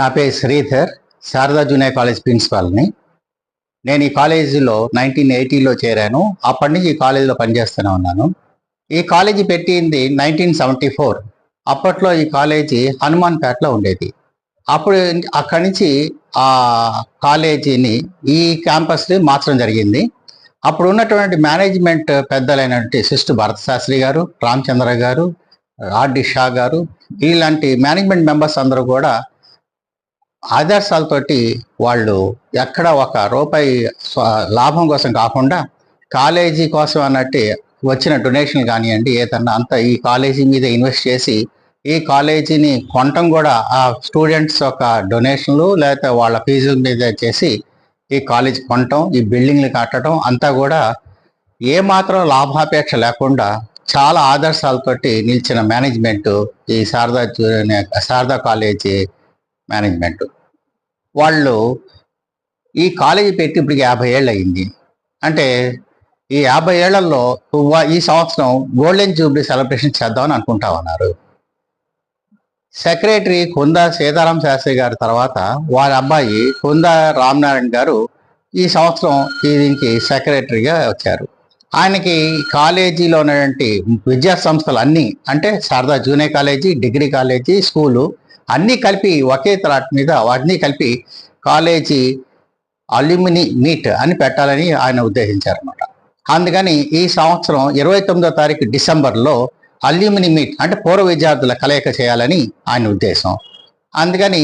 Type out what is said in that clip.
నా పేరు Sridhar, Sharada junior college ప్రిన్సిపాల్ని. నేను ఈ కాలేజీలో 1980లో చేరాను. అప్పటి నుంచి ఈ కాలేజీలో పనిచేస్తూనే ఉన్నాను. ఈ కాలేజీ పెట్టింది 1974. అప్పట్లో ఈ కాలేజీ హనుమాన్పేటలో ఉండేది. అప్పుడు అక్కడి నుంచి ఆ కాలేజీని ఈ క్యాంపస్ని మార్చడం జరిగింది. అప్పుడు ఉన్నటువంటి మేనేజ్మెంట్ పెద్దలైనటువంటి సిస్టర్ భరత శాస్త్రి గారు, రామచంద్ర గారు, ఆర్డి షా గారు, ఇలాంటి మేనేజ్మెంట్ మెంబర్స్ అందరూ కూడా ఆదర్శాలతోటి వాళ్ళు ఎక్కడ ఒక రూపాయి లాభం కోసం కాకుండా కాలేజీ కోసం అన్నట్టు వచ్చిన డొనేషన్ కానివ్వండి ఏదన్నా అంతా ఈ కాలేజీ మీద ఇన్వెస్ట్ చేసి ఈ కాలేజీని కొనటం కూడా ఆ స్టూడెంట్స్ యొక్క డొనేషన్లు లేకపోతే వాళ్ళ ఫీజుల మీద చేసి ఈ కాలేజీ కొనటం, ఈ బిల్డింగ్లు కట్టడం అంతా కూడా ఏమాత్రం లాభాపేక్ష లేకుండా చాలా ఆదర్శాలతోటి నిలిచిన మేనేజ్మెంట్ ఈ శారదా కాలేజీ మేనేజ్మెంట్. వాళ్ళు ఈ కాలేజీ పెట్టి ఇప్పటికి 50 ఏళ్ళు అయింది. అంటే ఈ 50 ఏళ్లలో ఈ సంవత్సరం గోల్డెన్ జూబ్లీ సెలబ్రేషన్ చేద్దామని అనుకుంటా ఉన్నారు. సెక్రటరీ కుందా సీతారాం శాస్త్రి గారి తర్వాత వారి అబ్బాయి కుందా రామనారాయణ గారు ఈ సంవత్సరం దీనికి సెక్రటరీగా వచ్చారు. ఆయనకి కాలేజీలో ఉన్నటువంటి విద్యా సంస్థలు అన్నీ అంటే Sharada junior college, degree college, school అన్నీ కలిపి ఒకే తలాట్ మీద వాటిని కలిపి కాలేజీ అల్యూమిని మీట్ అని పెట్టాలని ఆయన ఉద్దేశించారన్నమాట. అందుకని ఈ సంవత్సరం 29వ తారీఖు డిసెంబర్లో అల్యూమిని మీట్ అంటే పూర్వ విద్యార్థుల కలయిక చేయాలని ఆయన ఉద్దేశం. అందుకని